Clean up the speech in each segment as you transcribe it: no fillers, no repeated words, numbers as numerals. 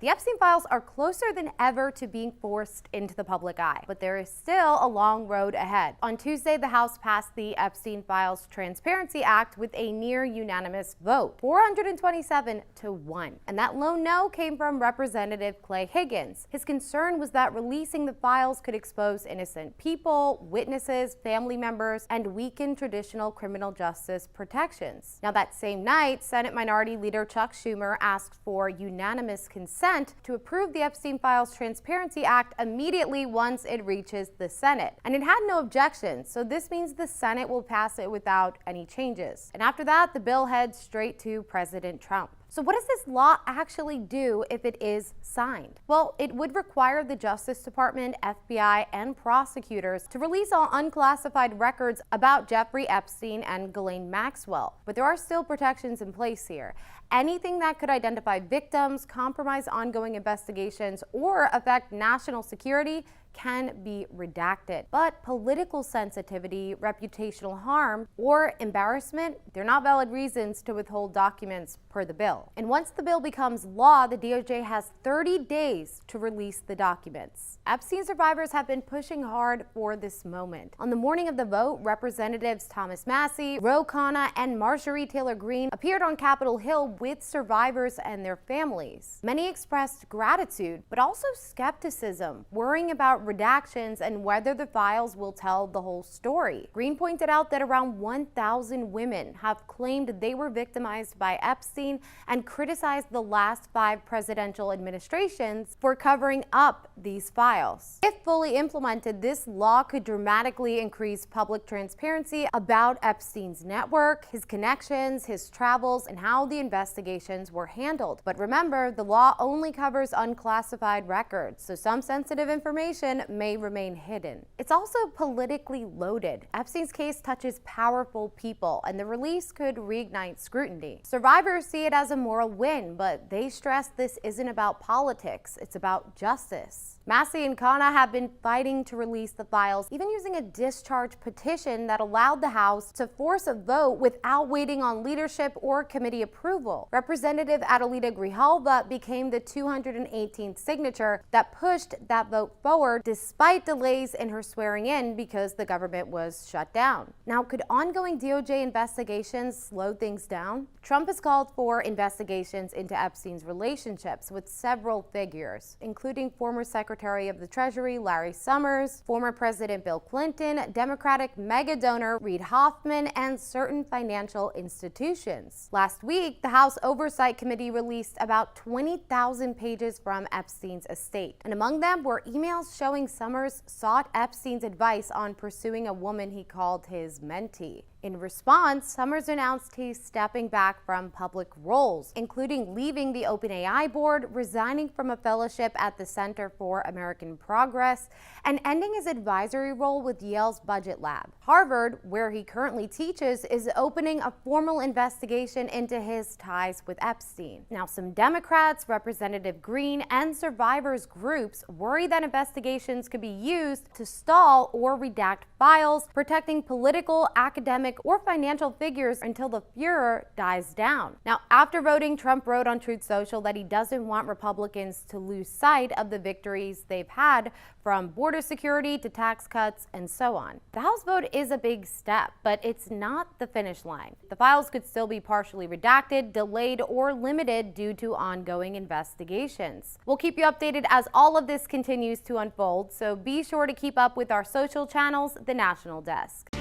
The Epstein files are closer than ever to being forced into the public eye, but there is still a long road ahead. On Tuesday, the House passed the Epstein Files Transparency Act with a near unanimous vote, 427 to 1. And that lone no came from Representative Clay Higgins. His concern was that releasing the files could expose innocent people, witnesses, family members, and weaken traditional criminal justice protections. Now, that same night, Senate Minority Leader Chuck Schumer asked for unanimous consent to approve the Epstein Files Transparency Act immediately once it reaches the Senate. And it had no objections, so this means the Senate will pass it without any changes. And after that, the bill heads straight to President Trump. So what does this law actually do if it is signed? Well, it would require the Justice Department, FBI, and prosecutors to release all unclassified records about Jeffrey Epstein and Ghislaine Maxwell. But there are still protections in place here. Anything that could identify victims, compromise ongoing investigations, or affect national security can be redacted. But political sensitivity, reputational harm, or embarrassment, they're not valid reasons to withhold documents per the bill. And once the bill becomes law, the DOJ has 30 days to release the documents. Epstein survivors have been pushing hard for this moment. On the morning of the vote, Representatives Thomas Massie, Ro Khanna, and Marjorie Taylor Greene appeared on Capitol Hill with survivors and their families. Many expressed gratitude, but also skepticism, worrying about redactions and whether the files will tell the whole story. Greene pointed out that around 1,000 women have claimed they were victimized by Epstein and criticized the last 5 presidential administrations for covering up these files. If fully implemented, this law could dramatically increase public transparency about Epstein's network, his connections, his travels, and how the investigations were handled. But remember, the law only covers unclassified records, so some sensitive information may remain hidden. It's also politically loaded. Epstein's case touches powerful people, and the release could reignite scrutiny. Survivors see it as a moral win, but they stress this isn't about politics, it's about justice. Massie and Khanna have been fighting to release the files, even using a discharge petition that allowed the House to force a vote without waiting on leadership or committee approval. Representative Adelita Grijalva became the 218th signature that pushed that vote forward despite delays in her swearing in because the government was shut down. Now, could ongoing DOJ investigations slow things down? Trump has called for investigations into Epstein's relationships with several figures, including former Secretary of the Treasury Larry Summers, former President Bill Clinton, Democratic mega donor Reid Hoffman, and certain financial institutions. Last week, the House Oversight Committee released about 20,000 pages from Epstein's estate, and among them were emails showing Summers sought Epstein's advice on pursuing a woman he called his mentee. In response, Summers announced he's stepping back from public roles, including leaving the OpenAI board, resigning from a fellowship at the Center for American Progress, and ending his advisory role with Yale's Budget Lab. Harvard, where he currently teaches, is opening a formal investigation into his ties with Epstein. Now, some Democrats, Representative Greene, and survivors groups worry that investigations could be used to stall or redact files, protecting political, academic, or financial figures until the furor dies down. Now, after voting, Trump wrote on Truth Social that he doesn't want Republicans to lose sight of the victories they've had, from border security to tax cuts and so on. The House vote is a big step, but it's not the finish line. The files could still be partially redacted, delayed, or limited due to ongoing investigations. We'll keep you updated as all of this continues to unfold, so be sure to keep up with our social channels, The National Desk.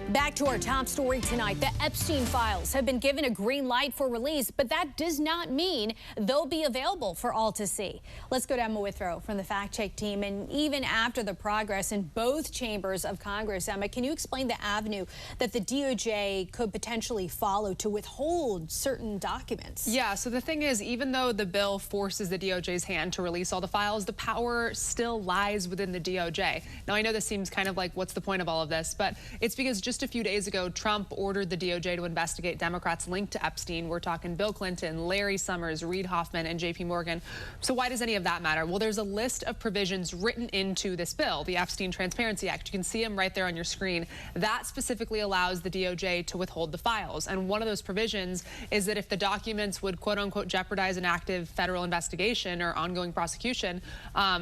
Back to our top story tonight. The Epstein files have been given a green light for release, but that does not mean they'll be available for all to see. Let's go to Emma Withrow from the Fact Check team. And even after the progress in both chambers of Congress, Emma, can you explain the avenue that the DOJ could potentially follow to withhold certain documents? Yeah, so the thing is, even though the bill forces the DOJ's hand to release all the files, the power still lies within the DOJ. Now, I know this seems kind of like, what's the point of all of this? But it's because just just a few days ago, Trump ordered the DOJ to investigate Democrats linked to Epstein. We're talking Bill Clinton, Larry Summers, Reid Hoffman, and JP Morgan. So why does any of that matter? Well, there's a list of provisions written into this bill, the Epstein Transparency Act. You can see them right there on your screen. That specifically allows the DOJ to withhold the files. And one of those provisions is that if the documents would, quote unquote, jeopardize an active federal investigation or ongoing prosecution,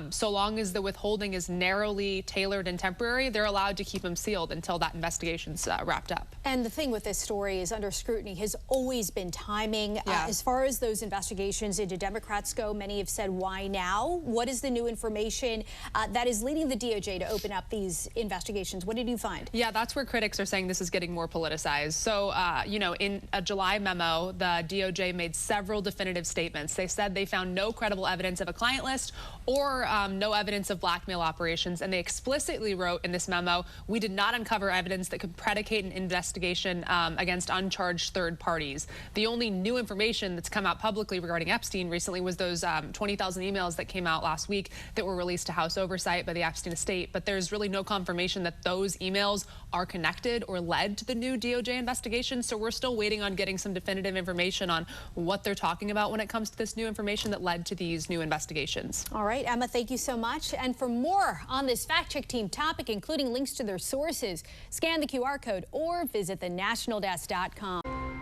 so long as the withholding is narrowly tailored and temporary, they're allowed to keep them sealed until that investigation's wrapped up. And the thing with this story is under scrutiny has always been timing. As far as those investigations into Democrats go, many have said, why now? What is the new information that is leading the DOJ to open up these investigations? What did you find? Yeah, that's where critics are saying this is getting more politicized. So, you know, in a July memo, the DOJ made several definitive statements. They said they found no credible evidence of a client list or no evidence of blackmail operations. And they explicitly wrote in this memo, we did not uncover evidence that could predicate an investigation against uncharged third parties. The only new information that's come out publicly regarding Epstein recently was those 20,000 emails that came out last week that were released to House oversight by the Epstein estate. But there's really no confirmation that those emails are connected or led to the new DOJ investigation. So we're still waiting on getting some definitive information on what they're talking about when it comes to this new information that led to these new investigations. All right, Emma, thank you so much. And for more on this fact check team topic, including links to their sources, scan the QR code or visit thenationaldesk.com.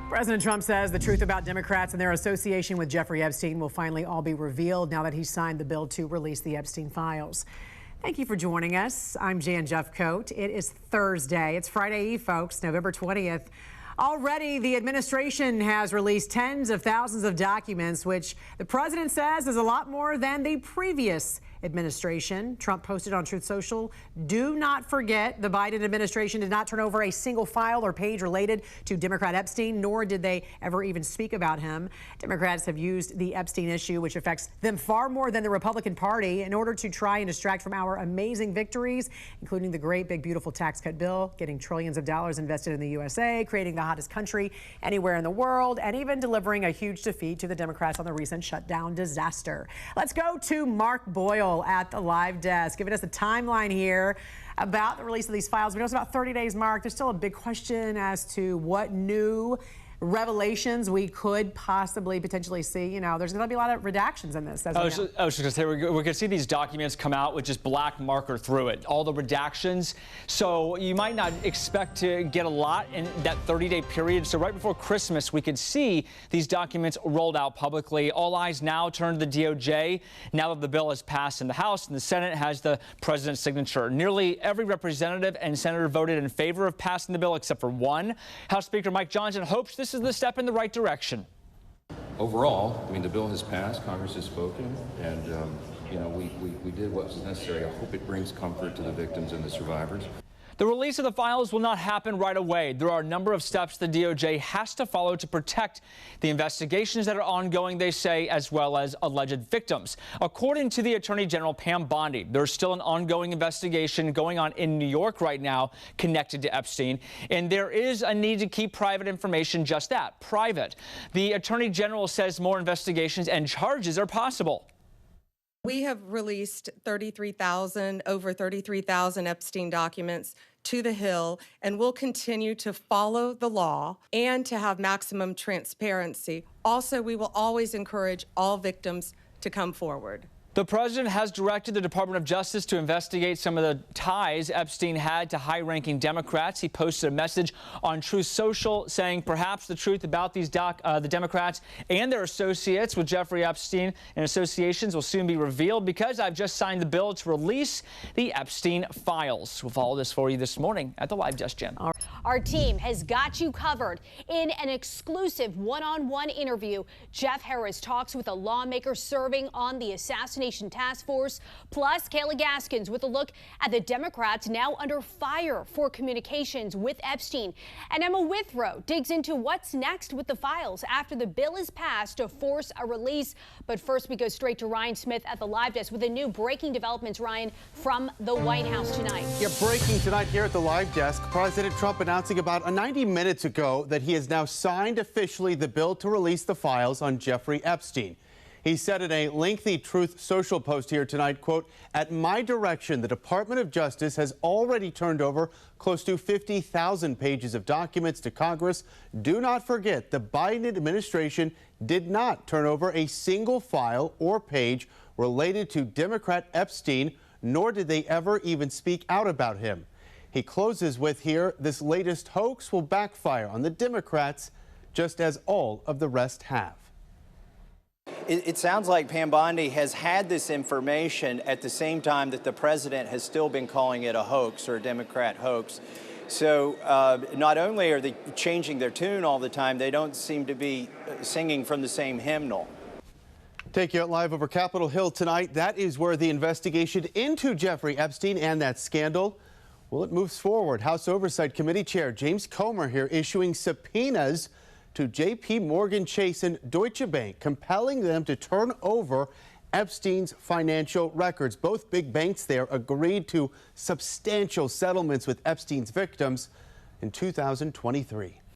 President Trump says the truth about Democrats and their association with Jeffrey Epstein will finally all be revealed now that he signed the bill to release the Epstein files. Thank you for joining us. I'm Jan Jeffcoat. It is Thursday. It's Friday Eve, folks, November 20th. Already, the administration has released tens of thousands of documents, which the president says is a lot more than the previous administration. Trump posted on Truth Social, do not forget the Biden administration did not turn over a single file or page related to Democrat Epstein, nor did they ever even speak about him. Democrats have used the Epstein issue, which affects them far more than the Republican Party, in order to try and distract from our amazing victories, including the great big beautiful tax cut bill, getting trillions of dollars invested in the USA, creating the hottest country anywhere in the world, and even delivering a huge defeat to the Democrats on the recent shutdown disaster. Let's go to Mark Boyle at the live desk, giving us a timeline here about the release of these files. We know it's about 30 days, Mark. There's still a big question as to what new revelations we could potentially see. You know, there's going to be a lot of redactions in this. I was just going to say, we're going to see these documents come out with just black marker through it, all the redactions. So you might not expect to get a lot in that 30-day period. So right before Christmas, we could see these documents rolled out publicly. All eyes now turn to the DOJ now that the bill has passed in the House and the Senate has the president's signature. Nearly every representative and senator voted in favor of passing the bill except for one. House Speaker Mike Johnson hopes this is the step in the right direction. Overall, I mean, the bill has passed, Congress has spoken, and, you know, we did what was necessary. I hope it brings comfort to the victims and the survivors. The release of the files will not happen right away. There are a number of steps the DOJ has to follow to protect the investigations that are ongoing, they say, as well as alleged victims. According to the Attorney General Pam Bondi, there's still an ongoing investigation going on in New York right now connected to Epstein, and there is a need to keep private information just that, private. The Attorney General says more investigations and charges are possible. We have released over 33,000 Epstein documents to the Hill, and we'll continue to follow the law and to have maximum transparency. Also, we will always encourage all victims to come forward. The president has directed the Department of Justice to investigate some of the ties Epstein had to high-ranking Democrats. He posted a message on Truth Social saying perhaps the truth about these the Democrats and their associates with Jeffrey Epstein and associations will soon be revealed because I've just signed the bill to release the Epstein files. We'll follow this for you this morning at the live desk, Jen. Our team has got you covered. In an exclusive one-on-one interview, Jeff Harris talks with a lawmaker serving on the assassination task force, plus Kayla Gaskins with a look at the Democrats now under fire for communications with Epstein. And Emma Withrow digs into what's next with the files after the bill is passed to force a release. But first, we go straight to Ryan Smith at the live desk with the new breaking developments, Ryan, from the White House tonight. Yeah, breaking tonight here at the live desk, President Trump announcing about 90 minutes ago that he has now signed officially the bill to release the files on Jeffrey Epstein. He said in a lengthy Truth Social post here tonight, quote, "At my direction, the Department of Justice has already turned over close to 50,000 pages of documents to Congress. Do not forget, the Biden administration did not turn over a single file or page related to Democrat Epstein, nor did they ever even speak out about him." He closes with here, "This latest hoax will backfire on the Democrats, just as all of the rest have." It sounds like Pam Bondi has had this information at the same time that the president has still been calling it a hoax or a Democrat hoax. So not only are they changing their tune all the time, they don't seem to be singing from the same hymnal. Take you out live over Capitol Hill tonight. That is where the investigation into Jeffrey Epstein and that scandal, well, it moves forward. House Oversight Committee Chair James Comer here issuing subpoenas to J.P. Morgan Chase and Deutsche Bank, compelling them to turn over Epstein's financial records. Both big banks there agreed to substantial settlements with Epstein's victims in 2023.